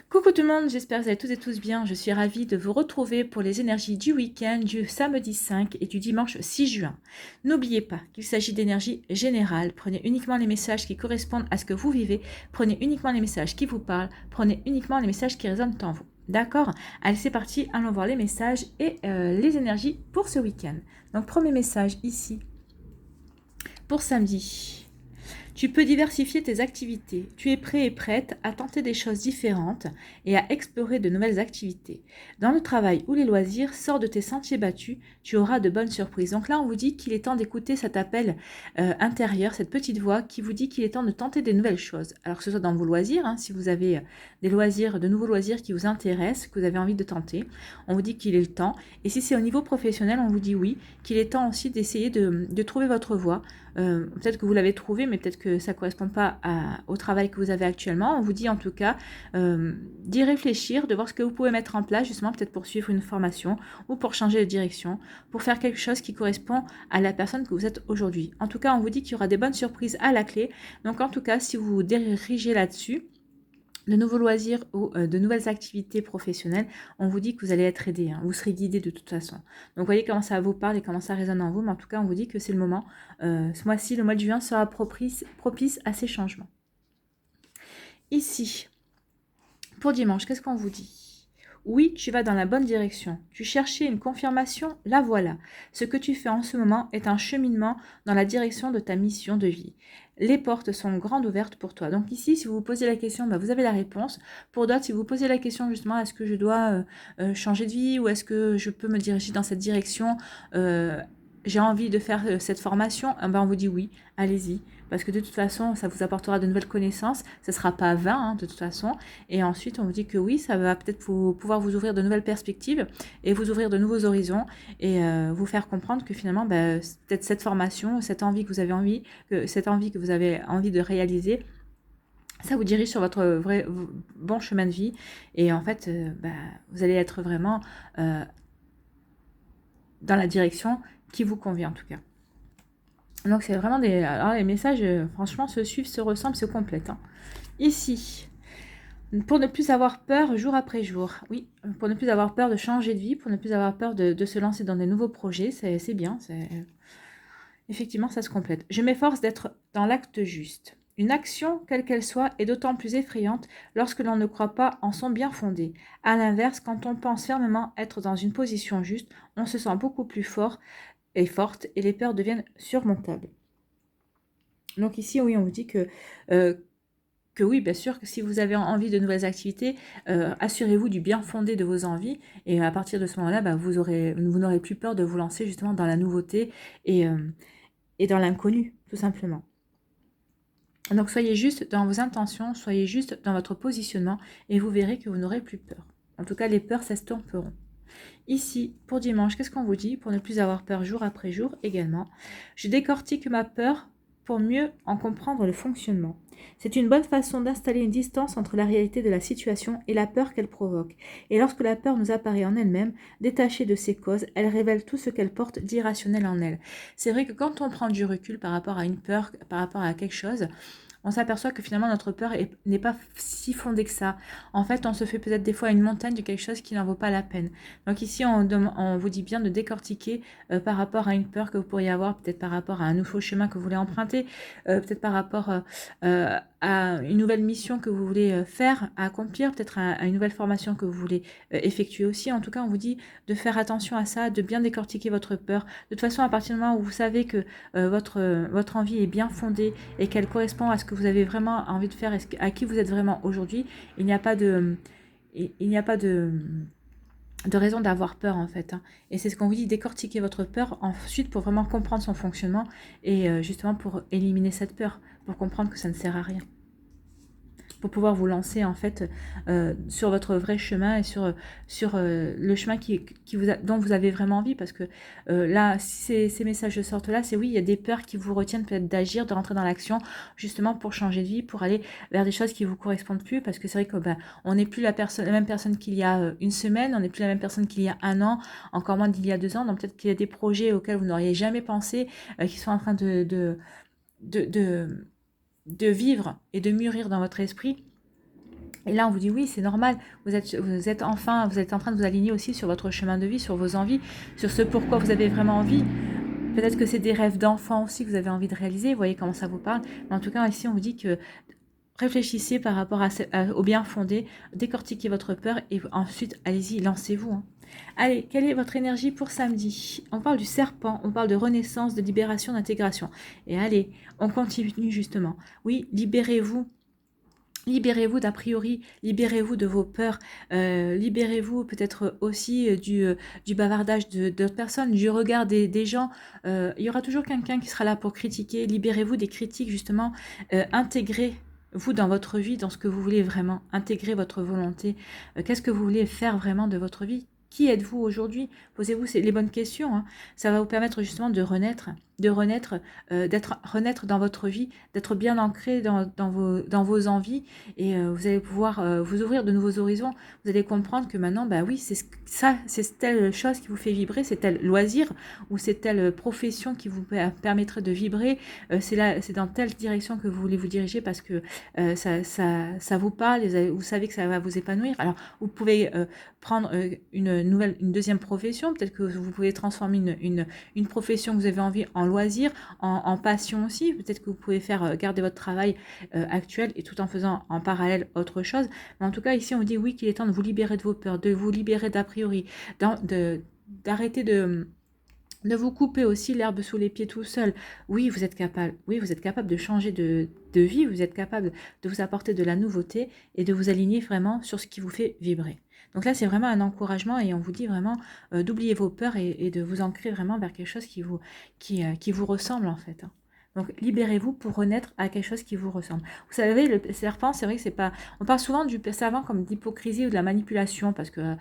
Coucou tout le monde, j'espère que vous allez toutes et tous bien. Je suis ravie de vous retrouver pour les énergies du week-end du samedi 5 et du dimanche 6 juin. N'oubliez pas qu'il s'agit d'énergie générale. Prenez uniquement les messages qui correspondent à ce que vous vivez. Prenez uniquement les messages qui vous parlent. Prenez uniquement les messages qui résonnent en vous. D'accord? Allez, c'est parti. Allons voir les messages et les énergies pour ce week-end. Donc, premier message ici pour samedi. Tu peux diversifier tes activités. Tu es prêt et prête à tenter des choses différentes et à explorer de nouvelles activités. Dans le travail ou les loisirs, sors de tes sentiers battus, tu auras de bonnes surprises. Donc là, on vous dit qu'il est temps d'écouter cet appel intérieur, cette petite voix qui vous dit qu'il est temps de tenter des nouvelles choses. Alors que ce soit dans vos loisirs, hein, si vous avez des loisirs, de nouveaux loisirs qui vous intéressent, que vous avez envie de tenter, on vous dit qu'il est le temps. Et si c'est au niveau professionnel, on vous dit oui, qu'il est temps aussi d'essayer de trouver votre voie. Peut-être que vous l'avez trouvé, mais peut-être que ça ne correspond pas au travail que vous avez actuellement. On vous dit en tout cas d'y réfléchir, de voir ce que vous pouvez mettre en place, justement peut-être pour suivre une formation ou pour changer de direction, pour faire quelque chose qui correspond à la personne que vous êtes aujourd'hui. En tout cas, on vous dit qu'il y aura des bonnes surprises à la clé. Donc en tout cas, si vous vous dirigez là-dessus, de nouveaux loisirs ou de nouvelles activités professionnelles, on vous dit que vous allez être aidé, hein, vous serez guidé de toute façon. Donc vous voyez comment ça vous parle et comment ça résonne en vous, mais en tout cas on vous dit que c'est le moment, ce mois-ci, le mois de juin sera propice à ces changements. Ici, pour dimanche, qu'est-ce qu'on vous dit ? Oui, tu vas dans la bonne direction. Tu cherchais une confirmation, la voilà. Ce que tu fais en ce moment est un cheminement dans la direction de ta mission de vie. Les portes sont grandes ouvertes pour toi. Donc ici, si vous vous posez la question, vous avez la réponse. Pour d'autres, si vous posez la question justement, est-ce que je dois changer de vie ou est-ce que je peux me diriger dans cette direction, j'ai envie de faire cette formation, on vous dit oui, allez-y. Parce que de toute façon, ça vous apportera de nouvelles connaissances. Ça ne sera pas vain, hein, de toute façon. Et ensuite, on vous dit que oui, ça va peut-être pouvoir vous ouvrir de nouvelles perspectives et vous ouvrir de nouveaux horizons et vous faire comprendre que finalement, peut-être cette formation, cette envie que vous avez envie de réaliser, ça vous dirige sur votre vrai bon chemin de vie. Et en fait, vous allez être vraiment dans la direction qui vous convient en tout cas. Donc c'est vraiment des... Alors les messages, franchement, se suivent, se ressemblent, se complètent. Hein. Ici, pour ne plus avoir peur jour après jour. Oui, pour ne plus avoir peur de changer de vie, pour ne plus avoir peur de se lancer dans des nouveaux projets, c'est bien. Effectivement, ça se complète. Je m'efforce d'être dans l'acte juste. Une action, quelle qu'elle soit, est d'autant plus effrayante lorsque l'on ne croit pas en son bien fondé. À l'inverse, quand on pense fermement être dans une position juste, on se sent beaucoup plus fort et forte et les peurs deviennent surmontables. Donc ici, oui, on vous dit que oui, bien sûr, que si vous avez envie de nouvelles activités, assurez-vous du bien fondé de vos envies et à partir de ce moment-là, vous n'aurez plus peur de vous lancer justement dans la nouveauté et dans l'inconnu, tout simplement. Donc soyez juste dans vos intentions, soyez juste dans votre positionnement et vous verrez que vous n'aurez plus peur. En tout cas, les peurs s'estomperont. Ici, pour dimanche, qu'est-ce qu'on vous dit? Pour ne plus avoir peur jour après jour également. Je décortique ma peur pour mieux en comprendre le fonctionnement. C'est une bonne façon d'installer une distance entre la réalité de la situation et la peur qu'elle provoque. Et lorsque la peur nous apparaît en elle-même, détachée de ses causes, elle révèle tout ce qu'elle porte d'irrationnel en elle. C'est vrai que quand on prend du recul par rapport à une peur, par rapport à quelque chose, on s'aperçoit que finalement notre peur n'est pas si fondée que ça. En fait, on se fait peut-être des fois une montagne de quelque chose qui n'en vaut pas la peine. Donc ici, on vous dit bien de décortiquer par rapport à une peur que vous pourriez avoir, peut-être par rapport à un nouveau chemin que vous voulez emprunter, peut-être par rapport à une nouvelle mission que vous voulez faire, à accomplir, peut-être à une nouvelle formation que vous voulez effectuer aussi. En tout cas, on vous dit de faire attention à ça, de bien décortiquer votre peur. De toute façon, à partir du moment où vous savez que votre envie est bien fondée et qu'elle correspond à ce que vous avez vraiment envie de faire et à qui vous êtes vraiment aujourd'hui, il n'y a pas de raison d'avoir peur en fait. Hein. Et c'est ce qu'on vous dit, décortiquer votre peur ensuite pour vraiment comprendre son fonctionnement et justement pour éliminer cette peur, pour comprendre que ça ne sert à rien. Pour pouvoir vous lancer en fait sur votre vrai chemin et sur le chemin dont vous avez vraiment envie, parce que là, si ces messages sortent là, c'est oui, il y a des peurs qui vous retiennent peut-être d'agir, de rentrer dans l'action, justement pour changer de vie, pour aller vers des choses qui vous correspondent plus, parce que c'est vrai que on n'est plus la même personne qu'il y a une semaine, on n'est plus la même personne qu'il y a un an, encore moins d'il y a 2 ans, donc peut-être qu'il y a des projets auxquels vous n'auriez jamais pensé, qui sont en train de vivre et de mûrir dans votre esprit Et là, on vous dit oui, c'est normal. Vous êtes en train de vous aligner aussi sur votre chemin de vie, sur vos envies, sur ce pourquoi vous avez vraiment envie. Peut-être que c'est des rêves d'enfant aussi que vous avez envie de réaliser. Vous voyez comment ça vous parle. Mais en tout cas, ici, on vous dit que réfléchissez par rapport au bien fondé, décortiquez votre peur et ensuite, allez-y, lancez-vous. Hein. Allez, quelle est votre énergie pour samedi? On parle du serpent, on parle de renaissance, de libération, d'intégration. Et allez, on continue justement. Oui, libérez-vous. Libérez-vous d'a priori, libérez-vous de vos peurs, libérez-vous peut-être aussi du bavardage d'autres personnes, du regard des gens. Il y aura toujours quelqu'un qui sera là pour critiquer. Libérez-vous des critiques justement, intégrez-vous dans votre vie, dans ce que vous voulez vraiment, intégrez votre volonté. Qu'est-ce que vous voulez faire vraiment de votre vie? Qui êtes-vous aujourd'hui? Posez-vous les bonnes questions. Hein. Ça va vous permettre justement de renaître, renaître dans votre vie, d'être bien ancré dans vos envies et vous allez pouvoir vous ouvrir de nouveaux horizons. Vous allez comprendre que maintenant, bah oui, c'est telle chose qui vous fait vibrer, c'est tel loisir ou c'est telle profession qui vous permettrait de vibrer. C'est dans telle direction que vous voulez vous diriger parce que ça vous parle, et vous savez que ça va vous épanouir. Alors, vous pouvez prendre une deuxième profession, peut-être que vous pouvez transformer une profession que vous avez envie en loisir, en passion aussi. Peut-être que vous pouvez garder votre travail actuel et tout en faisant en parallèle autre chose. Mais en tout cas, ici, on dit oui qu'il est temps de vous libérer de vos peurs, de vous libérer d'a priori, d'arrêter de vous couper aussi l'herbe sous les pieds tout seul. Oui, vous êtes capable. Oui, vous êtes capable de changer de vie. Vous êtes capable de vous apporter de la nouveauté et de vous aligner vraiment sur ce qui vous fait vibrer. Donc là, c'est vraiment un encouragement et on vous dit vraiment d'oublier vos peurs et de vous ancrer vraiment vers quelque chose qui vous ressemble en fait. Hein. Donc libérez-vous pour renaître à quelque chose qui vous ressemble. Vous savez, le serpent, c'est vrai que c'est pas... On parle souvent du serpent comme d'hypocrisie ou de la manipulation parce que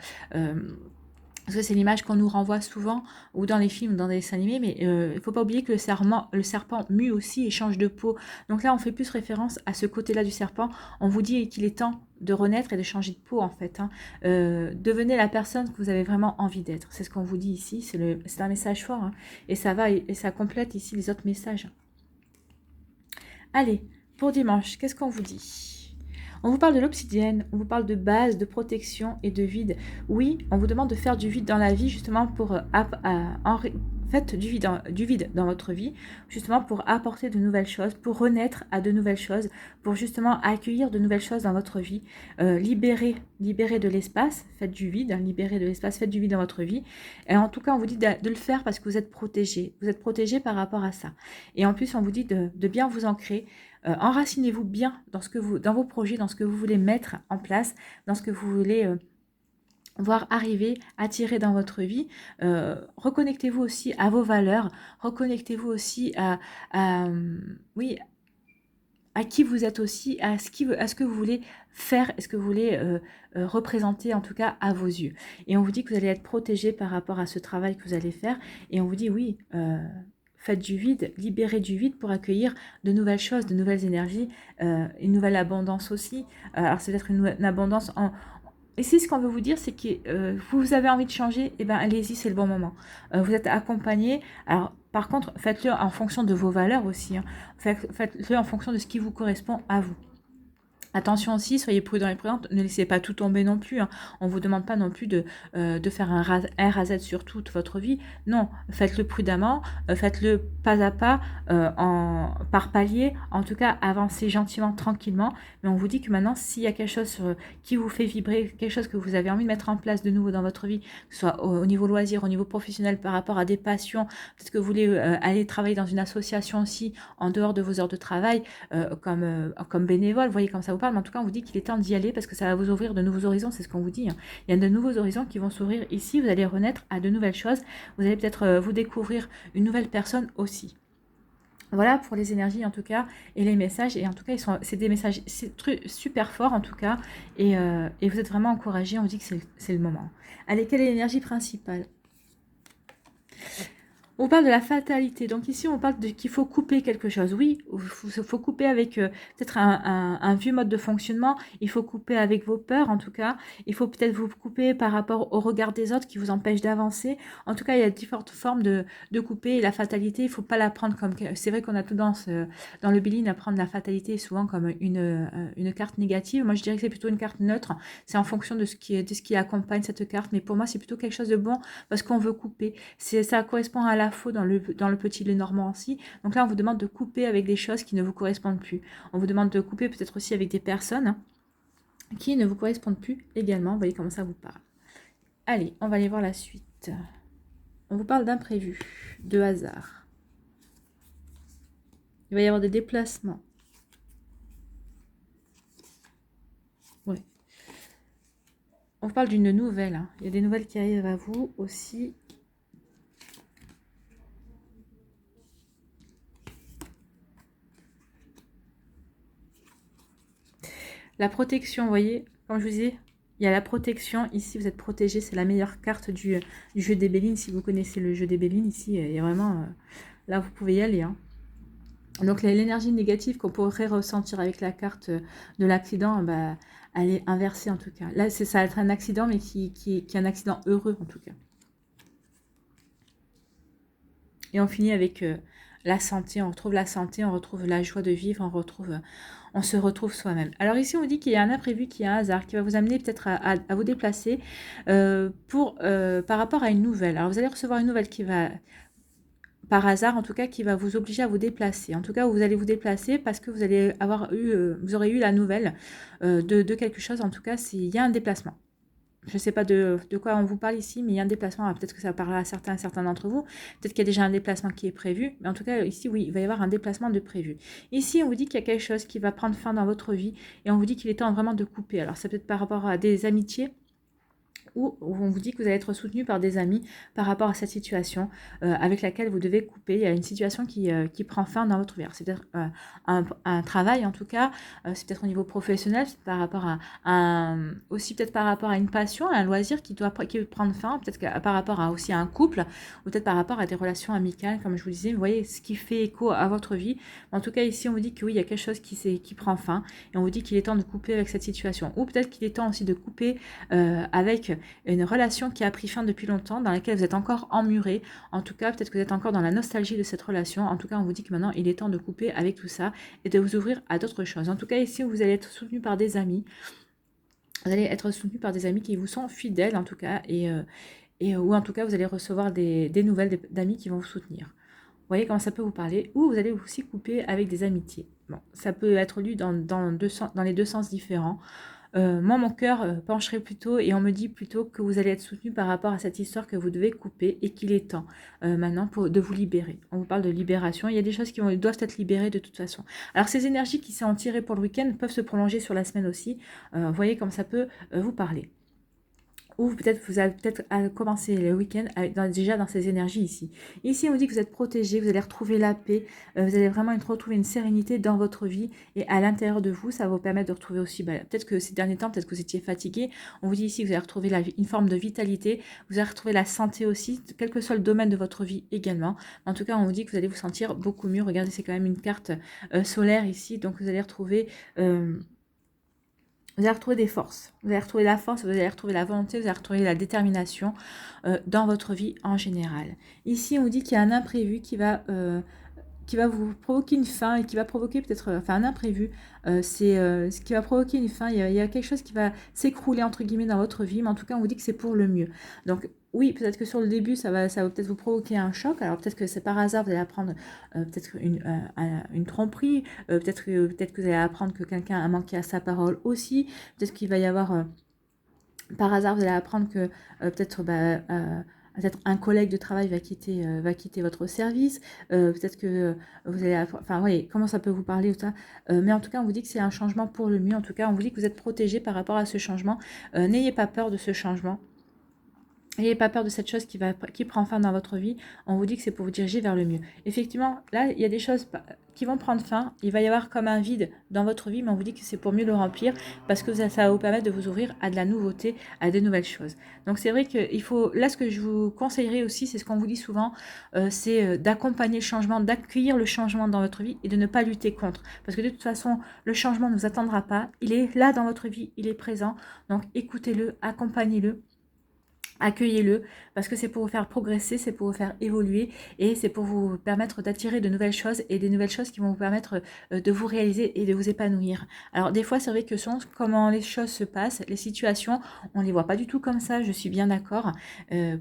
c'est l'image qu'on nous renvoie souvent, ou dans les films, ou dans des dessins animés, mais il ne faut pas oublier que le serpent mue aussi et change de peau. Donc là, on fait plus référence à ce côté-là du serpent. On vous dit qu'il est temps de renaître et de changer de peau, en fait. Hein. Devenez la personne que vous avez vraiment envie d'être. C'est ce qu'on vous dit ici. C'est un message fort. Hein. Et ça complète ici les autres messages. Allez, pour dimanche, qu'est-ce qu'on vous dit ? On vous parle de l'obsidienne, on vous parle de base, de protection et de vide. Oui, on vous demande de faire du vide dans la vie, justement pour faites du vide dans votre vie, justement pour apporter de nouvelles choses, pour renaître à de nouvelles choses, pour justement accueillir de nouvelles choses dans votre vie. Libérez de l'espace, faites du vide, hein, libérez de l'espace, faites du vide dans votre vie. Et en tout cas, on vous dit de le faire parce que vous êtes protégé. Vous êtes protégé par rapport à ça. Et en plus, on vous dit de bien vous ancrer. Enracinez-vous bien dans vos projets, dans ce que vous voulez mettre en place, dans ce que vous voulez voir arriver, attirer dans votre vie. Reconnectez-vous aussi à vos valeurs, reconnectez-vous aussi à qui vous êtes aussi, à ce que vous voulez faire, est-ce que vous voulez représenter en tout cas à vos yeux. Et on vous dit que vous allez être protégé par rapport à ce travail que vous allez faire. Et on vous dit oui, faites du vide, libérez du vide pour accueillir de nouvelles choses, de nouvelles énergies, une nouvelle abondance aussi. Alors c'est peut-être une abondance en... Ici, ce qu'on veut vous dire, c'est que vous avez envie de changer, et ben allez-y, c'est le bon moment. Vous êtes accompagné. Alors, par contre, faites-le en fonction de vos valeurs aussi. Hein. Faites-le en fonction de ce qui vous correspond à vous. Attention aussi, soyez prudents et prudentes, ne laissez pas tout tomber non plus. Hein. On ne vous demande pas non plus de faire un R à Z sur toute votre vie. Non, faites-le prudemment, faites-le pas à pas, par palier. En tout cas, avancez gentiment, tranquillement. Mais on vous dit que maintenant, s'il y a quelque chose qui vous fait vibrer, quelque chose que vous avez envie de mettre en place de nouveau dans votre vie, que ce soit au niveau loisir, au niveau professionnel, par rapport à des passions, peut-être que vous voulez aller travailler dans une association aussi, en dehors de vos heures de travail, comme bénévole, vous voyez comme ça vous parle. Mais en tout cas, on vous dit qu'il est temps d'y aller parce que ça va vous ouvrir de nouveaux horizons, c'est ce qu'on vous dit. Hein. Il y a de nouveaux horizons qui vont s'ouvrir ici, vous allez renaître à de nouvelles choses, vous allez peut-être vous découvrir une nouvelle personne aussi. Voilà pour les énergies en tout cas et les messages. Et en tout cas, c'est des messages super forts en tout cas. Et vous êtes vraiment encouragés, on vous dit que c'est le moment. Allez, quelle est l'énergie principale ? On parle de la fatalité. Donc ici, on parle de qu'il faut couper quelque chose. Oui, il faut couper avec peut-être un vieux mode de fonctionnement. Il faut couper avec vos peurs, en tout cas. Il faut peut-être vous couper par rapport au regard des autres qui vous empêche d'avancer. En tout cas, il y a différentes formes de couper. Et la fatalité, il ne faut pas la prendre comme... C'est vrai qu'on a tendance dans le Béline à prendre la fatalité souvent comme une carte négative. Moi, je dirais que c'est plutôt une carte neutre. C'est en fonction de ce qui accompagne cette carte. Mais pour moi, c'est plutôt quelque chose de bon parce qu'on veut couper. Ça correspond à la faux dans le petit Lenormand aussi. Donc là, on vous demande de couper avec des choses qui ne vous correspondent plus. On vous demande de couper peut-être aussi avec des personnes qui ne vous correspondent plus également. Vous voyez comment ça vous parle. Allez, on va aller voir la suite. On vous parle d'imprévu, de hasard. Il va y avoir des déplacements. Ouais. On vous parle d'une nouvelle. Hein. Il y a des nouvelles qui arrivent à vous aussi. La protection, vous voyez, comme je vous disais, il y a la protection. Ici, vous êtes protégé. C'est la meilleure carte du jeu des Bélines. Si vous connaissez le jeu des Bélines, ici, il y a vraiment... là, vous pouvez y aller. Hein. Donc, l'énergie négative qu'on pourrait ressentir avec la carte de l'accident, bah, elle est inversée en tout cas. Là, ça va être un accident, mais qui est un accident heureux en tout cas. Et on finit avec la santé. On retrouve la santé, on retrouve la joie de vivre, on se retrouve soi-même. Alors ici, on vous dit qu'il y a un imprévu, qu'il y a un hasard qui va vous amener peut-être à vous déplacer par rapport à une nouvelle. Alors vous allez recevoir une nouvelle qui va, par hasard en tout cas, qui va vous obliger à vous déplacer. En tout cas, vous allez vous déplacer parce que vous allez vous aurez eu la nouvelle de quelque chose. En tout cas, il y a un déplacement. Je ne sais pas de quoi on vous parle ici, mais il y a un déplacement. Peut-être que ça parlera à certains d'entre vous. Peut-être qu'il y a déjà un déplacement qui est prévu. Mais en tout cas, ici, oui, il va y avoir un déplacement de prévu. Ici, on vous dit qu'il y a quelque chose qui va prendre fin dans votre vie. Et on vous dit qu'il est temps vraiment de couper. Alors, c'est peut-être par rapport à des amitiés, où on vous dit que vous allez être soutenu par des amis par rapport à cette situation avec laquelle vous devez couper. Il y a une situation qui prend fin dans votre vie. C'est peut-être un travail en tout cas, c'est peut-être au niveau professionnel, c'est par rapport aussi peut-être par rapport à une passion, à un loisir qui veut prendre fin, peut-être par rapport aussi à un couple, ou peut-être par rapport à des relations amicales, comme je vous disais. Vous voyez ce qui fait écho à votre vie. En tout cas, ici, on vous dit que oui, il y a quelque chose qui prend fin, et on vous dit qu'il est temps de couper avec cette situation. Ou peut-être qu'il est temps aussi de couper avec une relation qui a pris fin depuis longtemps, dans laquelle vous êtes encore emmuré. En tout cas, peut-être que vous êtes encore dans la nostalgie de cette relation. En tout cas, on vous dit que maintenant, il est temps de couper avec tout ça et de vous ouvrir à d'autres choses. En tout cas, ici, vous allez être soutenu par des amis. Vous allez être soutenu par des amis qui vous sont fidèles, en tout cas, ou en tout cas, vous allez recevoir des nouvelles d'amis qui vont vous soutenir. Vous voyez comment ça peut vous parler. Ou vous allez aussi couper avec des amitiés. Bon, ça peut être lu dans les deux sens différents. Moi, mon cœur pencherait plutôt et on me dit plutôt que vous allez être soutenu par rapport à cette histoire que vous devez couper et qu'il est temps maintenant de vous libérer. On vous parle de libération. Il y a des choses qui doivent être libérées de toute façon. Alors, ces énergies qui sont tirées pour le week-end peuvent se prolonger sur la semaine aussi. Vous voyez comme ça peut vous parler. Ou peut-être vous allez commencer le week-end déjà dans ces énergies ici. Ici, on vous dit que vous êtes protégé, vous allez retrouver la paix, vous allez vraiment retrouver une sérénité dans votre vie et à l'intérieur de vous, ça va vous permettre de retrouver aussi, peut-être que ces derniers temps, peut-être que vous étiez fatigué, on vous dit ici que vous allez retrouver une forme de vitalité, vous allez retrouver la santé aussi, quel que soit le domaine de votre vie également. En tout cas, on vous dit que vous allez vous sentir beaucoup mieux. Regardez, c'est quand même une carte solaire ici, donc vous allez retrouver... vous allez retrouver des forces, vous allez retrouver la force, vous allez retrouver la volonté, vous allez retrouver la détermination dans votre vie en général. Ici, on vous dit qu'il y a un imprévu qui va vous provoquer une fin et qui va provoquer peut-être, un imprévu, c'est ce qui va provoquer une fin. Il y a quelque chose qui va s'écrouler entre guillemets dans votre vie, mais en tout cas, on vous dit que c'est pour le mieux. Donc, oui, peut-être que sur le début, ça va peut-être vous provoquer un choc. Alors peut-être que c'est par hasard, vous allez apprendre peut-être une tromperie, peut-être que vous allez apprendre que quelqu'un a manqué à sa parole aussi. Peut-être qu'il va y avoir, par hasard, vous allez apprendre que peut-être un collègue de travail va quitter votre service. Peut-être que vous allez... Enfin, voyez, comment ça peut vous parler ou ça. Mais en tout cas, on vous dit que c'est un changement pour le mieux. En tout cas, on vous dit que vous êtes protégé par rapport à ce changement. N'ayez pas peur de ce changement. N'ayez pas peur de cette chose qui prend fin dans votre vie. On vous dit que c'est pour vous diriger vers le mieux. Effectivement, là, il y a des choses qui vont prendre fin. Il va y avoir comme un vide dans votre vie, mais on vous dit que c'est pour mieux le remplir parce que ça va vous permettre de vous ouvrir à de la nouveauté, à de nouvelles choses. Donc c'est vrai qu'il faut, là ce que je vous conseillerais aussi, c'est ce qu'on vous dit souvent, c'est d'accompagner le changement, d'accueillir le changement dans votre vie et de ne pas lutter contre. Parce que de toute façon, le changement ne vous attendra pas, il est là dans votre vie, il est présent. Donc écoutez-le, accompagnez-le. Accueillez-le parce que c'est pour vous faire progresser, c'est pour vous faire évoluer et c'est pour vous permettre d'attirer de nouvelles choses et des nouvelles choses qui vont vous permettre de vous réaliser et de vous épanouir. Alors des fois c'est vrai que selon comment les choses se passent, les situations, on ne les voit pas du tout comme ça, je suis bien d'accord,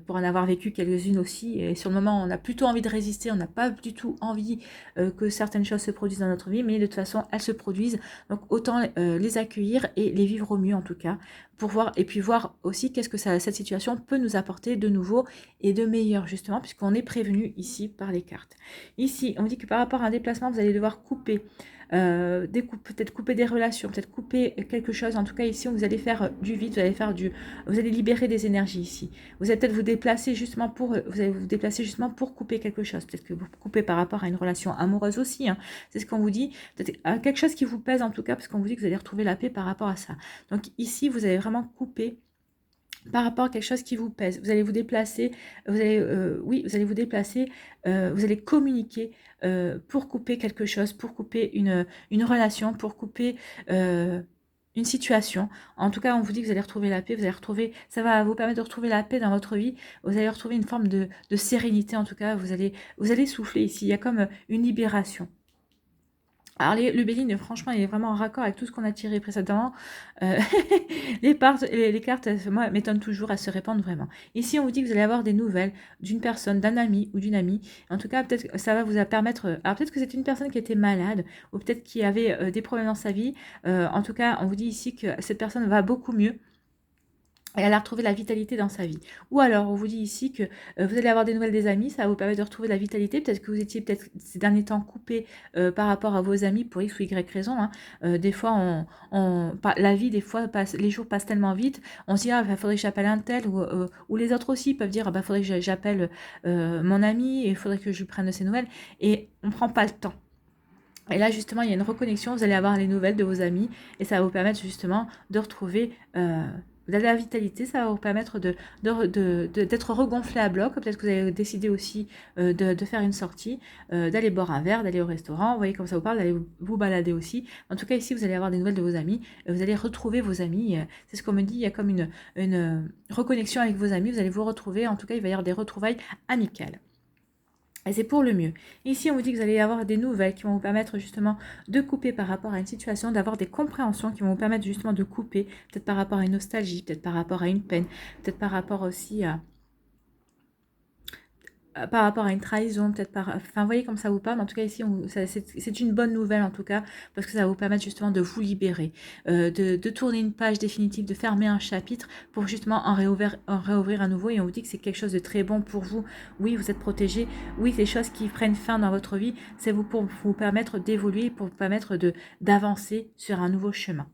pour en avoir vécu quelques-unes aussi et sur le moment on a plutôt envie de résister, on n'a pas du tout envie que certaines choses se produisent dans notre vie, mais de toute façon elles se produisent, donc autant les accueillir et les vivre au mieux en tout cas, pour voir et puis voir aussi qu'est-ce que cette situation peut nous apporter de nouveau et de meilleur justement puisqu'on est prévenu ici par les cartes. Ici on dit que par rapport à un déplacement vous allez devoir couper peut-être couper des relations, peut-être couper quelque chose. En tout cas ici vous allez faire du vide, vous allez libérer des énergies ici. Vous allez peut-être vous déplacer justement pour couper quelque chose. Peut-être que vous coupez par rapport à une relation amoureuse aussi. Hein. C'est ce qu'on vous dit. Peut-être quelque chose qui vous pèse en tout cas parce qu'on vous dit que vous allez retrouver la paix par rapport à ça. Donc ici vous allez vraiment couper par rapport à quelque chose qui vous pèse. Vous allez vous déplacer, vous allez vous déplacer, vous allez communiquer pour couper quelque chose, pour couper une relation, pour couper une situation. En tout cas, on vous dit que vous allez retrouver la paix, ça va vous permettre de retrouver la paix dans votre vie, vous allez retrouver une forme de sérénité, en tout cas, vous allez souffler ici, il y a comme une libération. Alors le Béline, franchement, il est vraiment en raccord avec tout ce qu'on a tiré précédemment. Euh, les cartes, moi, m'étonnent toujours, elles se répandent vraiment. Ici, on vous dit que vous allez avoir des nouvelles d'une personne, d'un ami ou d'une amie. En tout cas, peut-être que ça va vous permettre... Alors peut-être que c'est une personne qui était malade ou peut-être qui avait des problèmes dans sa vie. En tout cas, on vous dit ici que cette personne va beaucoup mieux. Et elle a retrouvé la vitalité dans sa vie. Ou alors, on vous dit ici que vous allez avoir des nouvelles des amis, ça va vous permettre de retrouver la vitalité. Peut-être que vous étiez peut-être ces derniers temps coupé par rapport à vos amis pour X ou Y raison. Hein. Des fois, la vie, des fois, les jours passent tellement vite. On se dit, il faudrait que j'appelle un tel. Ou les autres aussi peuvent dire, faudrait que j'appelle mon ami et il faudrait que je prenne de ses nouvelles. Et on ne prend pas le temps. Et là, justement, il y a une reconnexion. Vous allez avoir les nouvelles de vos amis et ça va vous permettre justement de retrouver... de la vitalité, ça va vous permettre d'être regonflé à bloc. Peut-être que vous avez décidé aussi de faire une sortie, d'aller boire un verre, d'aller au restaurant. Vous voyez comme ça vous parle, d'aller vous balader aussi. En tout cas, ici, vous allez avoir des nouvelles de vos amis. Vous allez retrouver vos amis. C'est ce qu'on me dit. Il y a comme une reconnexion avec vos amis. Vous allez vous retrouver. En tout cas, il va y avoir des retrouvailles amicales. Et c'est pour le mieux. Ici, on vous dit que vous allez avoir des nouvelles qui vont vous permettre justement de couper par rapport à une situation, d'avoir des compréhensions qui vont vous permettre justement de couper, peut-être par rapport à une nostalgie, peut-être par rapport à une peine, peut-être par rapport aussi à une trahison, peut-être enfin, vous voyez comme ça vous parle. En tout cas, ici, c'est une bonne nouvelle, en tout cas, parce que ça va vous permettre justement de vous libérer, de tourner une page définitive, de fermer un chapitre pour justement en réouvrir à nouveau. Et on vous dit que c'est quelque chose de très bon pour vous. Oui, vous êtes protégé. Oui, les choses qui prennent fin dans votre vie, c'est pour vous permettre d'évoluer, pour vous permettre d'avancer sur un nouveau chemin.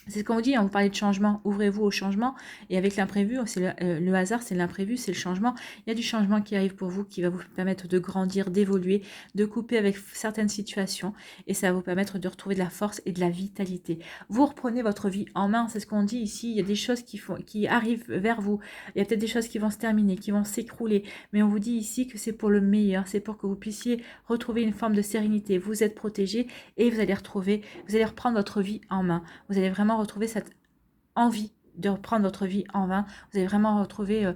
C'est ce qu'on vous dit, on vous parlait de changement, ouvrez-vous au changement, et avec l'imprévu, c'est le hasard, c'est l'imprévu, c'est le changement. Il y a du changement qui arrive pour vous, qui va vous permettre de grandir, d'évoluer, de couper avec certaines situations, et ça va vous permettre de retrouver de la force et de la vitalité. Vous reprenez votre vie en main, c'est ce qu'on dit ici, il y a des choses qui arrivent vers vous, il y a peut-être des choses qui vont se terminer, qui vont s'écrouler, mais on vous dit ici que c'est pour le meilleur, c'est pour que vous puissiez retrouver une forme de sérénité, vous êtes protégé, et vous allez reprendre votre vie en main, vous allez vraiment retrouver cette envie de reprendre votre vie en main. Vous allez vraiment retrouver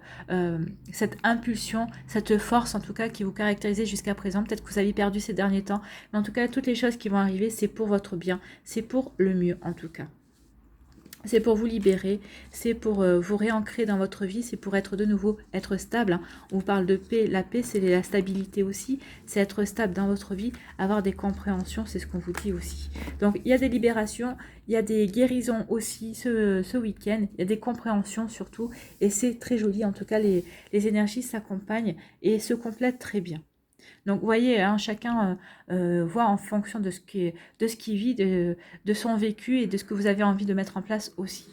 cette impulsion, cette force en tout cas qui vous caractérisait jusqu'à présent. Peut-être que vous avez perdu ces derniers temps, mais en tout cas toutes les choses qui vont arriver, c'est pour votre bien, c'est pour le mieux en tout cas. C'est pour vous libérer, c'est pour vous réancrer dans votre vie, c'est pour être de nouveau, être stable. Hein. On vous parle de paix, la paix c'est la stabilité aussi, c'est être stable dans votre vie, avoir des compréhensions, c'est ce qu'on vous dit aussi. Donc il y a des libérations, il y a des guérisons aussi ce week-end, il y a des compréhensions surtout, et c'est très joli, en tout cas les énergies s'accompagnent et se complètent très bien. Donc, vous voyez, hein, chacun voit en fonction de ce qu'il vit, de son vécu et de ce que vous avez envie de mettre en place aussi.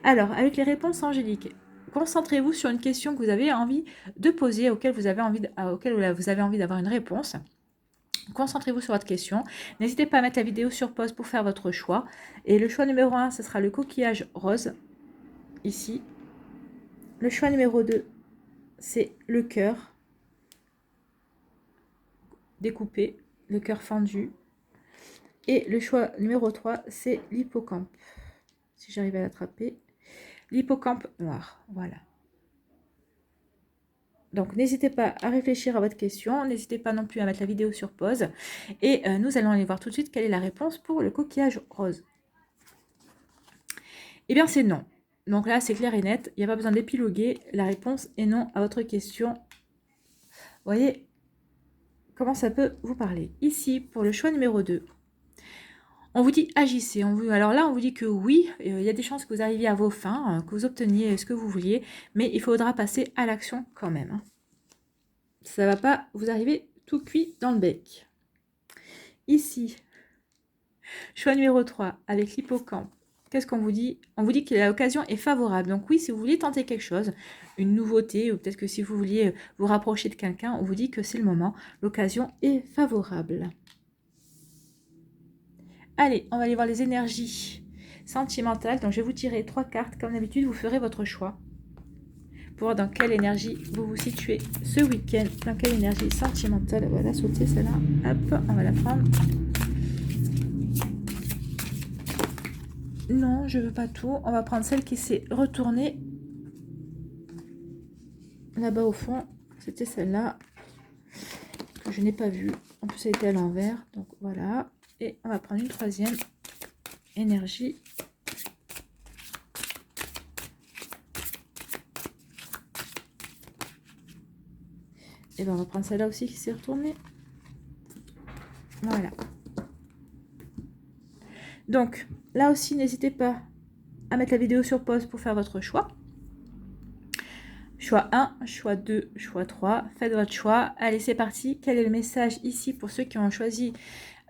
Alors, avec les réponses angéliques, concentrez-vous sur une question que vous avez envie de poser, auquel vous avez envie d'avoir une réponse. Concentrez-vous sur votre question. N'hésitez pas à mettre la vidéo sur pause pour faire votre choix. Et le choix numéro 1, ce sera le coquillage rose, ici. Le choix numéro 2, c'est le cœur découpé, le cœur fendu. Et le choix numéro 3, c'est l'hippocampe. Si j'arrive à l'attraper. L'hippocampe noir, voilà. Donc, n'hésitez pas à réfléchir à votre question. N'hésitez pas non plus à mettre la vidéo sur pause. Et nous allons aller voir tout de suite quelle est la réponse pour le coquillage rose. Eh bien, c'est non. Donc là, c'est clair et net. Il n'y a pas besoin d'épiloguer. La réponse est non à votre question. Vous voyez comment ça peut vous parler. Ici, pour le choix numéro 2, on vous dit agissez. Alors là, on vous dit que oui, il y a des chances que vous arriviez à vos fins, que vous obteniez ce que vous vouliez, mais il faudra passer à l'action quand même. Ça ne va pas vous arriver tout cuit dans le bec. Ici, choix numéro 3, avec l'hippocampe. Qu'est-ce qu'on vous dit? On vous dit que l'occasion est favorable. Donc oui, si vous vouliez tenter quelque chose, une nouveauté, ou peut-être que si vous vouliez vous rapprocher de quelqu'un, on vous dit que c'est le moment. L'occasion est favorable. Allez, on va aller voir les énergies sentimentales. Donc je vais vous tirer 3 cartes. Comme d'habitude, vous ferez votre choix. Pour voir dans quelle énergie vous vous situez ce week-end. Dans quelle énergie sentimentale. Voilà, sauter celle-là. Hop, on va la prendre. Non, je veux pas tout. On va prendre celle qui s'est retournée. Là-bas au fond, c'était celle-là que je n'ai pas vue. En plus, elle était à l'envers. Donc voilà. Et on va prendre une troisième énergie. Et bien, on va prendre celle-là aussi qui s'est retournée. Voilà. Donc, là aussi, n'hésitez pas à mettre la vidéo sur pause pour faire votre choix. Choix 1, choix 2, choix 3. Faites votre choix. Allez, c'est parti. Quel est le message ici pour ceux qui ont choisi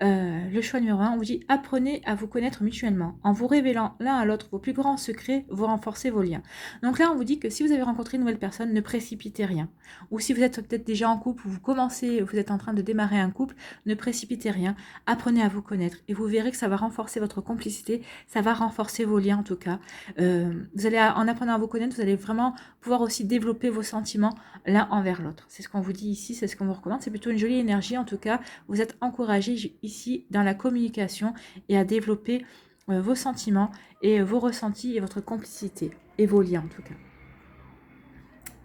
le choix numéro 1? On vous dit apprenez à vous connaître mutuellement. En vous révélant l'un à l'autre vos plus grands secrets, vous renforcez vos liens. Donc là, on vous dit que si vous avez rencontré une nouvelle personne, ne précipitez rien. Ou si vous êtes peut-être déjà en couple, ou vous êtes en train de démarrer un couple, ne précipitez rien. Apprenez à vous connaître. Et vous verrez que ça va renforcer votre complicité, ça va renforcer vos liens en tout cas. Vous allez, en apprenant à vous connaître, vous allez vraiment pouvoir aussi développer vos sentiments l'un envers l'autre. C'est ce qu'on vous dit ici, c'est ce qu'on vous recommande. C'est plutôt une jolie énergie en tout cas. Vous êtes encouragé ici dans la communication et à développer vos sentiments et vos ressentis et votre complicité et vos liens en tout cas.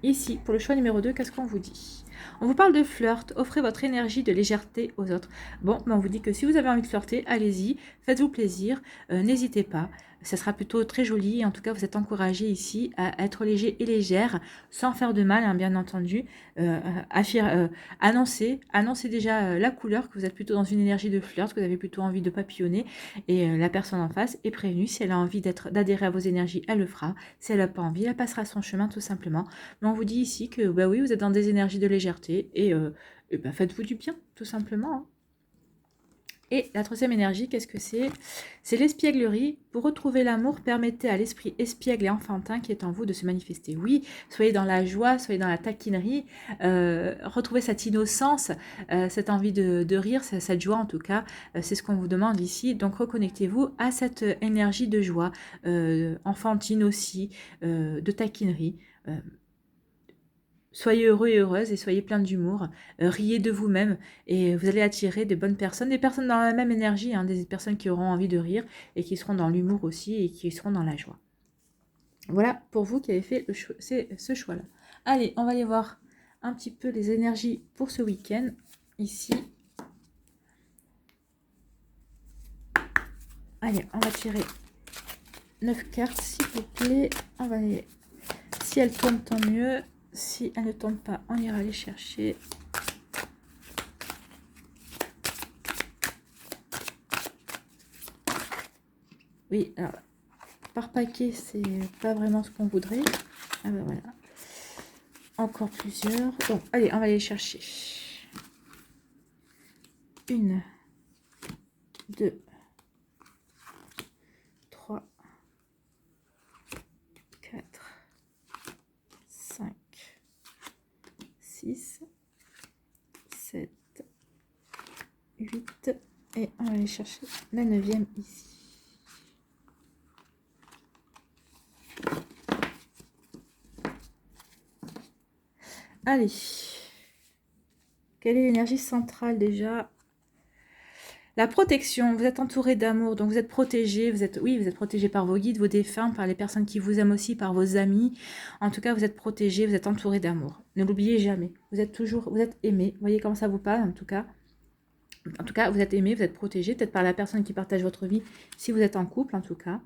Ici, pour le choix numéro 2, qu'est-ce qu'on vous dit? On vous parle de flirt, offrez votre énergie de légèreté aux autres. Bon, on vous dit que si vous avez envie de flirter, allez-y, faites-vous plaisir, n'hésitez pas. Ça sera plutôt très joli. En tout cas, vous êtes encouragé ici à être léger et légère, sans faire de mal, hein, bien entendu. Annoncez déjà la couleur, que vous êtes plutôt dans une énergie de flirt, que vous avez plutôt envie de papillonner. Et la personne en face est prévenue. Si elle a envie d'adhérer à vos énergies, elle le fera. Si elle n'a pas envie, elle passera son chemin tout simplement. Mais on vous dit ici que bah oui, vous êtes dans des énergies de légèreté et bah, faites-vous du bien, tout simplement. Hein. Et la troisième énergie, qu'est-ce que c'est? C'est l'espièglerie. Pour retrouver l'amour, permettez à l'esprit espiègle et enfantin qui est en vous de se manifester. Oui, soyez dans la joie, soyez dans la taquinerie, retrouvez cette innocence, cette envie de rire, cette joie en tout cas. C'est ce qu'on vous demande ici. Donc reconnectez-vous à cette énergie de joie, enfantine aussi, de taquinerie. Soyez heureux et heureuse et soyez plein d'humour. Riez de vous-même et vous allez attirer de bonnes personnes, des personnes dans la même énergie, hein, des personnes qui auront envie de rire et qui seront dans l'humour aussi et qui seront dans la joie. Voilà pour vous qui avez fait ce choix-là. Allez, on va aller voir un petit peu les énergies pour ce week-end. Ici. Allez, on va tirer 9 cartes, s'il vous plaît. On va aller... Si elles tombent, tant mieux. Si elle ne tombe pas, on ira les chercher. Oui, alors, par paquet, c'est pas vraiment ce qu'on voudrait. Ah ben voilà. Encore plusieurs. Bon, allez, on va les chercher. 1, 2, 3, 4, 5, 6, 7, Et on va aller chercher la 9e ici. Allez. Quelle est l'énergie centrale déjà? La protection, vous êtes entouré d'amour, donc vous êtes protégé, vous êtes protégé par vos guides, vos défunts, par les personnes qui vous aiment aussi, par vos amis. En tout cas, vous êtes protégé, vous êtes entouré d'amour. Ne l'oubliez jamais. Vous êtes aimé. Vous voyez comment ça vous parle en tout cas. En tout cas, vous êtes aimé, vous êtes protégé, peut-être par la personne qui partage votre vie, si vous êtes en couple en tout cas.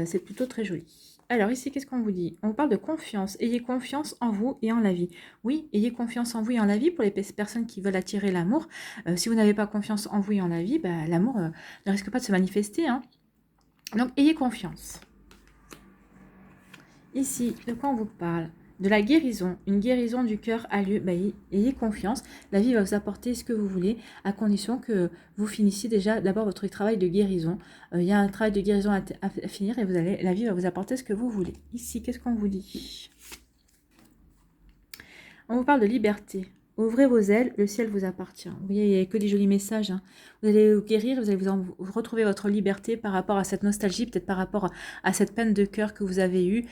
C'est plutôt très joli. Alors ici, qu'est-ce qu'on vous dit? On vous parle de confiance. Ayez confiance en vous et en la vie. Oui, ayez confiance en vous et en la vie pour les personnes qui veulent attirer l'amour. Si vous n'avez pas confiance en vous et en la vie, bah, l'amour ne risque pas de se manifester. Hein. Donc, ayez confiance. Ici, de quoi on vous parle? De la guérison. Une guérison du cœur a lieu. Bah, ayez confiance. La vie va vous apporter ce que vous voulez, à condition que vous finissiez déjà d'abord votre travail de guérison. Il y a un travail de guérison à finir et la vie va vous apporter ce que vous voulez. Ici, qu'est-ce qu'on vous dit? On vous parle de liberté. Ouvrez vos ailes, le ciel vous appartient. Vous voyez, il n'y a que des jolis messages. Hein. Vous allez vous guérir, vous allez vous retrouver votre liberté par rapport à cette nostalgie, peut-être par rapport à cette peine de cœur que vous avez eue,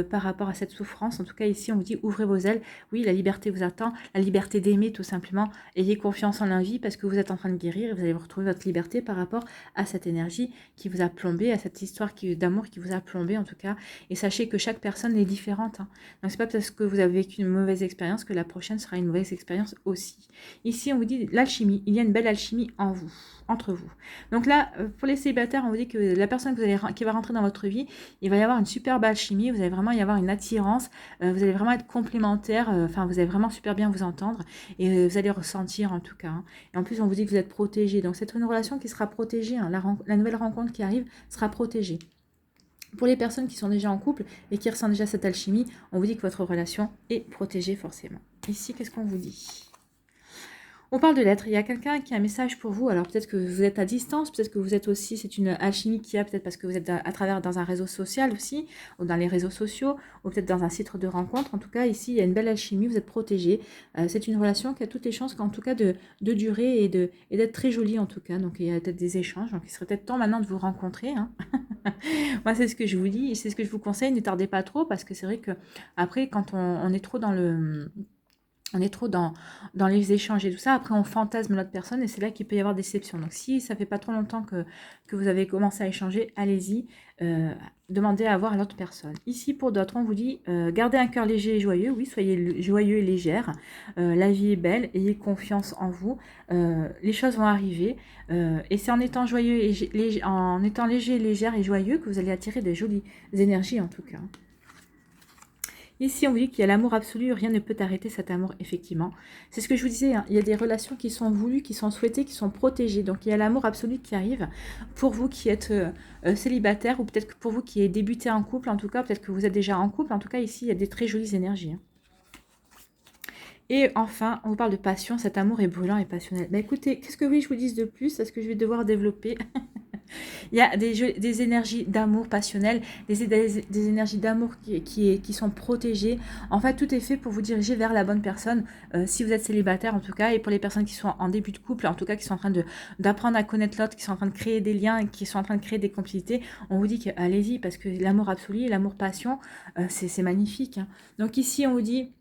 par rapport à cette souffrance. En tout cas, ici, on vous dit, ouvrez vos ailes. Oui, la liberté vous attend, la liberté d'aimer, tout simplement. Ayez confiance en la vie parce que vous êtes en train de guérir et vous allez retrouver votre liberté par rapport à cette énergie qui vous a plombé, à cette histoire d'amour qui vous a plombé, en tout cas. Et sachez que chaque personne est différente. Hein. Donc, c'est pas parce que vous avez vécu une mauvaise expérience que la prochaine sera une mauvaise expérience aussi. Ici, on vous dit l'alchimie. Il y a une belle alchimie en vous, entre vous. Donc là, pour les célibataires, on vous dit que la personne qui va rentrer dans votre vie, il va y avoir une superbe alchimie. Vous allez vraiment y avoir une attirance. Vous allez vraiment être complémentaires. Enfin, vous allez vraiment super bien vous entendre et vous allez ressentir en tout cas. Hein. Et en plus, on vous dit que vous êtes protégés. Donc, c'est une relation qui sera protégée. Hein. La nouvelle rencontre qui arrive sera protégée. Pour les personnes qui sont déjà en couple et qui ressentent déjà cette alchimie, on vous dit que votre relation est protégée forcément. Ici, qu'est-ce qu'on vous dit? On parle de lettres. Il y a quelqu'un qui a un message pour vous. Alors peut-être que vous êtes à distance, peut-être que vous êtes aussi, c'est une alchimie qu'il y a, peut-être parce que vous êtes à travers dans un réseau social aussi, ou dans les réseaux sociaux, ou peut-être dans un site de rencontre. En tout cas, ici, il y a une belle alchimie, vous êtes protégés. C'est une relation qui a toutes les chances, en tout cas, de durer et d'être très jolie, en tout cas. Donc il y a peut-être des échanges. Donc il serait peut-être temps maintenant de vous rencontrer. Hein. Moi, c'est ce que je vous dis, c'est ce que je vous conseille. Ne tardez pas trop, parce que c'est vrai que après, quand on est trop dans le... On est trop dans les échanges et tout ça. Après, on fantasme l'autre personne et c'est là qu'il peut y avoir déception. Donc, si ça fait pas trop longtemps que vous avez commencé à échanger, allez-y. Demandez à voir l'autre personne. Ici, pour d'autres, on vous dit gardez un cœur léger et joyeux. Oui, soyez joyeux et légère. La vie est belle. Ayez confiance en vous. Les choses vont arriver. Et c'est en étant joyeux en étant léger, légère et joyeux que vous allez attirer des jolies énergies en tout cas. Ici, on vous dit qu'il y a l'amour absolu, rien ne peut arrêter cet amour, effectivement. C'est ce que je vous disais, hein, il y a des relations qui sont voulues, qui sont souhaitées, qui sont protégées. Donc, il y a l'amour absolu qui arrive pour vous qui êtes célibataire ou peut-être que pour vous qui êtes débuté en couple, en tout cas, peut-être que vous êtes déjà en couple. En tout cas, ici, il y a des très jolies énergies. Hein. Et enfin, on vous parle de passion, cet amour est brûlant et passionnel. Bah, écoutez, qu'est-ce que vous voulez que je vous dise de plus? Est-ce que je vais devoir développer? Il y a des énergies d'amour passionnel, des énergies d'amour qui sont protégées. En fait, tout est fait pour vous diriger vers la bonne personne, si vous êtes célibataire en tout cas, et pour les personnes qui sont en début de couple, en tout cas qui sont en train d'apprendre à connaître l'autre, qui sont en train de créer des liens, qui sont en train de créer des complicités, on vous dit que allez-y, parce que l'amour absolu, l'amour passion, c'est magnifique. Hein. Donc ici, on vous dit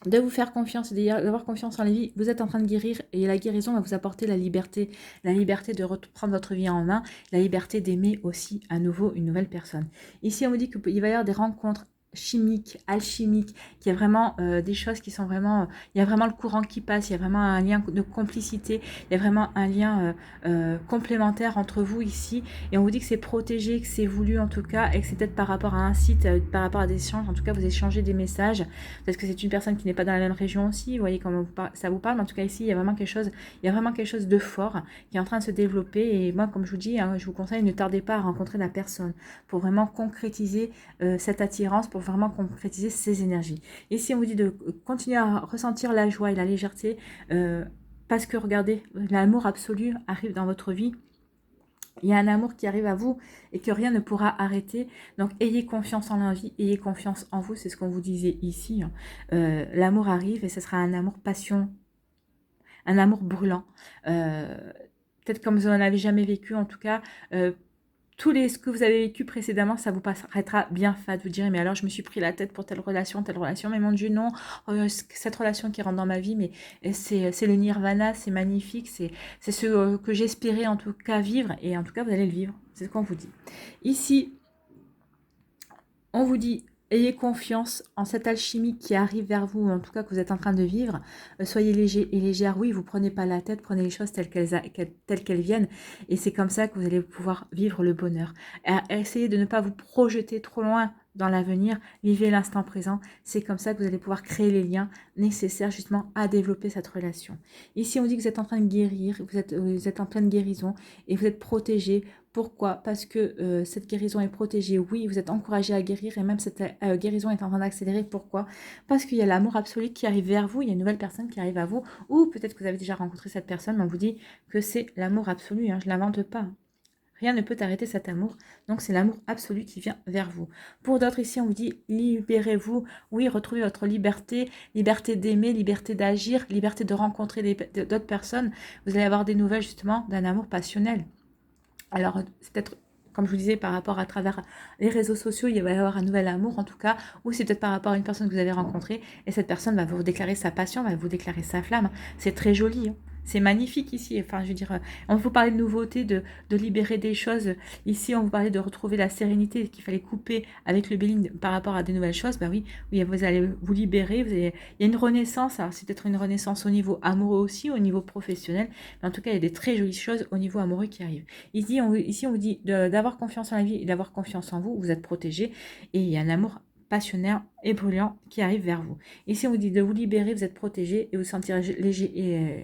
de vous faire confiance et d'avoir confiance en la vie. Vous êtes en train de guérir et la guérison va vous apporter la liberté de reprendre votre vie en main, la liberté d'aimer aussi à nouveau une nouvelle personne. Ici, on vous dit qu'il va y avoir des rencontres chimique, alchimique, qu'il y a vraiment des choses qui sont vraiment... il y a vraiment le courant qui passe, il y a vraiment un lien de complicité, il y a vraiment un lien complémentaire entre vous ici, et on vous dit que c'est protégé, que c'est voulu en tout cas, et que c'est peut-être par rapport à un site, par rapport à des échanges, en tout cas vous échangez des messages, parce que c'est une personne qui n'est pas dans la même région aussi, vous voyez comment ça vous parle, mais en tout cas ici il y a vraiment quelque chose de fort qui est en train de se développer, et moi comme je vous dis, hein, je vous conseille, ne tardez pas à rencontrer la personne, pour vraiment concrétiser cette attirance, pour vraiment concrétiser ces énergies. Ici, on vous dit de continuer à ressentir la joie et la légèreté parce que, regardez, l'amour absolu arrive dans votre vie. Il y a un amour qui arrive à vous et que rien ne pourra arrêter. Donc, ayez confiance en la vie, ayez confiance en vous. C'est ce qu'on vous disait ici. Hein. L'amour arrive et ce sera un amour passion, un amour brûlant. peut-être comme vous n'en avez jamais vécu, en tout cas, ce que vous avez vécu précédemment, ça vous paraîtra bien fade. Vous direz, mais alors je me suis pris la tête pour telle relation, mais mon Dieu, non, cette relation qui rentre dans ma vie, mais c'est le nirvana, c'est magnifique, c'est ce que j'espérais en tout cas vivre, et en tout cas vous allez le vivre, c'est ce qu'on vous dit. Ici, on vous dit, ayez confiance en cette alchimie qui arrive vers vous, en tout cas que vous êtes en train de vivre. Soyez léger et légère. Oui, vous prenez pas la tête, prenez les choses telles qu'elles viennent. Et c'est comme ça que vous allez pouvoir vivre le bonheur. Essayez de ne pas vous projeter trop loin dans l'avenir. Vivez l'instant présent. C'est comme ça que vous allez pouvoir créer les liens nécessaires justement à développer cette relation. Ici, on dit que vous êtes en train de guérir, vous êtes en pleine guérison et vous êtes protégé. Pourquoi? Parce que cette guérison est protégée. Oui, vous êtes encouragé à guérir et même cette guérison est en train d'accélérer. Pourquoi? Parce qu'il y a l'amour absolu qui arrive vers vous. Il y a une nouvelle personne qui arrive à vous. Ou peut-être que vous avez déjà rencontré cette personne, mais on vous dit que c'est l'amour absolu. Hein, je ne l'invente pas. Rien ne peut arrêter cet amour. Donc, c'est l'amour absolu qui vient vers vous. Pour d'autres, ici, on vous dit libérez-vous. Oui, retrouvez votre liberté. Liberté d'aimer, liberté d'agir, liberté de rencontrer d'autres personnes. Vous allez avoir des nouvelles, justement, d'un amour passionnel. Alors, c'est peut-être, comme je vous disais, par rapport à travers les réseaux sociaux, il va y avoir un nouvel amour en tout cas, ou c'est peut-être par rapport à une personne que vous avez rencontrée, et cette personne va vous déclarer sa passion, va vous déclarer sa flamme. C'est très joli, hein. C'est magnifique ici. Enfin, je veux dire, on vous parlait de nouveauté, de libérer des choses. Ici, on vous parlait de retrouver la sérénité qu'il fallait couper avec le Béline par rapport à des nouvelles choses. Ben oui, vous allez vous libérer. Il y a une renaissance. Alors, c'est peut-être une renaissance au niveau amoureux aussi, au niveau professionnel. Mais en tout cas, il y a des très jolies choses au niveau amoureux qui arrivent. Ici, on vous dit d'avoir confiance en la vie et d'avoir confiance en vous. Vous êtes protégé et il y a un amour passionné et brûlant qui arrive vers vous. Ici, on vous dit de vous libérer, vous êtes protégé et vous sentirez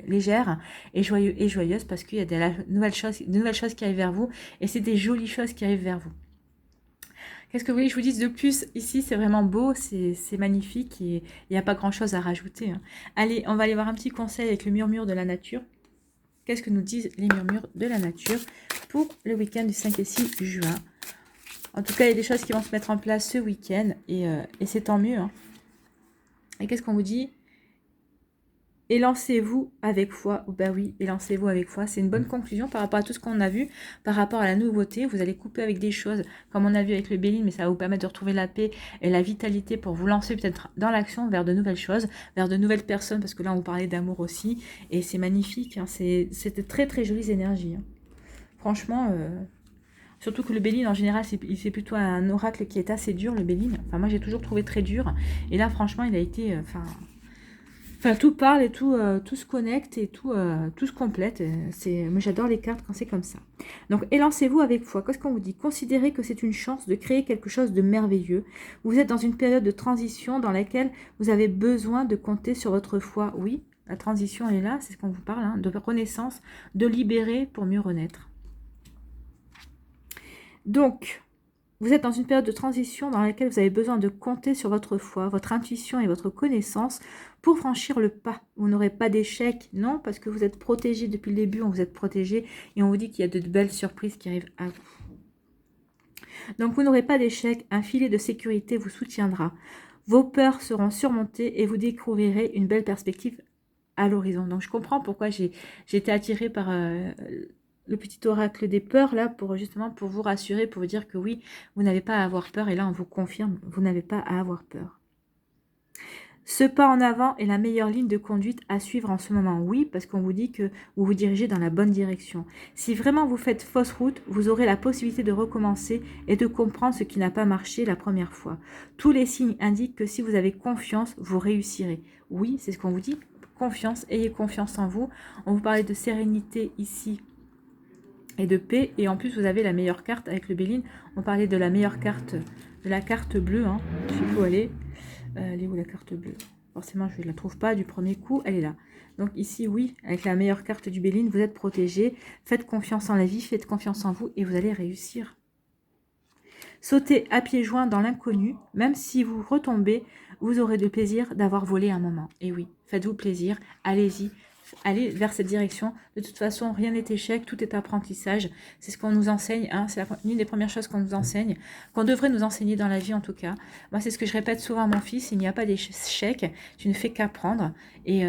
légère et joyeuse parce qu'il y a de nouvelles choses qui arrivent vers vous et c'est des jolies choses qui arrivent vers vous. Qu'est-ce que vous voulez que je vous dise de plus? Ici, c'est vraiment beau, c'est magnifique et il n'y a pas grand-chose à rajouter. Hein. Allez, on va aller voir un petit conseil avec le murmure de la nature. Qu'est-ce que nous disent les murmures de la nature pour le week-end du 5 et 6 juin? En tout cas, il y a des choses qui vont se mettre en place ce week-end et c'est tant mieux. Hein. Et qu'est-ce qu'on vous dit? Élancez-vous avec foi. Oh, bah oui, élancez-vous avec foi. C'est une bonne conclusion par rapport à tout ce qu'on a vu, par rapport à la nouveauté. Vous allez couper avec des choses comme on a vu avec le Béline, mais ça va vous permettre de retrouver la paix et la vitalité pour vous lancer peut-être dans l'action vers de nouvelles choses, vers de nouvelles personnes, parce que là, on vous parlait d'amour aussi. Et c'est magnifique. Hein. C'était très, très jolies énergies. Hein. Franchement... Surtout que le Béline, en général, c'est plutôt un oracle qui est assez dur, le Béline. Enfin, moi, j'ai toujours trouvé très dur. Et là, franchement, il a été... tout parle et tout se connecte et tout se complète. Moi, j'adore les cartes quand c'est comme ça. Donc, élancez-vous avec foi. Qu'est-ce qu'on vous dit? Considérez que c'est une chance de créer quelque chose de merveilleux. Vous êtes dans une période de transition dans laquelle vous avez besoin de compter sur votre foi. Oui, la transition est là, c'est ce qu'on vous parle, hein, de renaissance, de libérer pour mieux renaître. Donc, vous êtes dans une période de transition dans laquelle vous avez besoin de compter sur votre foi, votre intuition et votre connaissance pour franchir le pas. Vous n'aurez pas d'échec, non, parce que vous êtes protégé depuis le début, on vous êtes protégé et on vous dit qu'il y a de belles surprises qui arrivent à vous. Donc, vous n'aurez pas d'échec, un filet de sécurité vous soutiendra. Vos peurs seront surmontées et vous découvrirez une belle perspective à l'horizon. Donc, je comprends pourquoi j'ai été attirée par... le petit oracle des peurs, là, pour justement pour vous rassurer, pour vous dire que oui, vous n'avez pas à avoir peur. Et là, on vous confirme, vous n'avez pas à avoir peur. Ce pas en avant est la meilleure ligne de conduite à suivre en ce moment. Oui, parce qu'on vous dit que vous vous dirigez dans la bonne direction. Si vraiment vous faites fausse route, vous aurez la possibilité de recommencer et de comprendre ce qui n'a pas marché la première fois. Tous les signes indiquent que si vous avez confiance, vous réussirez. Oui, c'est ce qu'on vous dit. Confiance, ayez confiance en vous. On vous parlait de sérénité ici et de paix, et en plus vous avez la meilleure carte avec le Béline. On parlait de la meilleure carte, de la carte bleue, hein. Je sais plus où elle est où la carte bleue? Forcément je ne la trouve pas du premier coup, elle est là. Donc ici oui, avec la meilleure carte du Béline, vous êtes protégé, faites confiance en la vie, faites confiance en vous et vous allez réussir. Sautez à pieds joints dans l'inconnu, même si vous retombez, vous aurez du plaisir d'avoir volé un moment. Et oui, faites-vous plaisir, allez-y. Allez vers cette direction. De toute façon, rien n'est échec, tout est apprentissage. C'est ce qu'on nous enseigne. Hein. C'est l'une des premières choses qu'on nous enseigne, qu'on devrait nous enseigner dans la vie en tout cas. Moi, c'est ce que je répète souvent à mon fils. Il n'y a pas d'échec, tu ne fais qu'apprendre. Et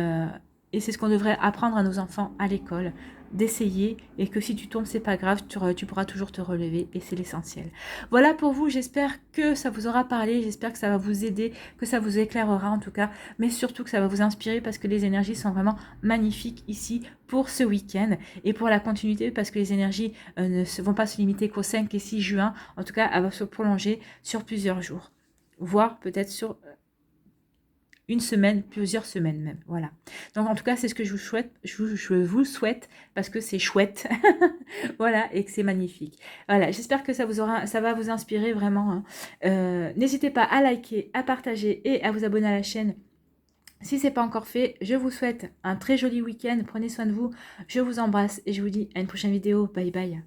c'est ce qu'on devrait apprendre à nos enfants à l'école. d'essayer et que si tu tombes, c'est pas grave, tu pourras toujours te relever et c'est l'essentiel. Voilà pour vous, j'espère que ça vous aura parlé, j'espère que ça va vous aider, que ça vous éclairera en tout cas, mais surtout que ça va vous inspirer parce que les énergies sont vraiment magnifiques ici pour ce week-end et pour la continuité parce que les énergies ne vont pas se limiter qu'au 5 et 6 juin, en tout cas, elle va se prolonger sur plusieurs jours, voire peut-être sur une semaine, plusieurs semaines même, voilà. Donc en tout cas, c'est ce que je vous souhaite, je vous souhaite parce que c'est chouette, voilà, et que c'est magnifique. Voilà, j'espère que ça va vous inspirer vraiment, hein. N'hésitez pas à liker, à partager et à vous abonner à la chaîne. Si ce n'est pas encore fait, je vous souhaite un très joli week-end, prenez soin de vous, je vous embrasse et je vous dis à une prochaine vidéo, bye bye.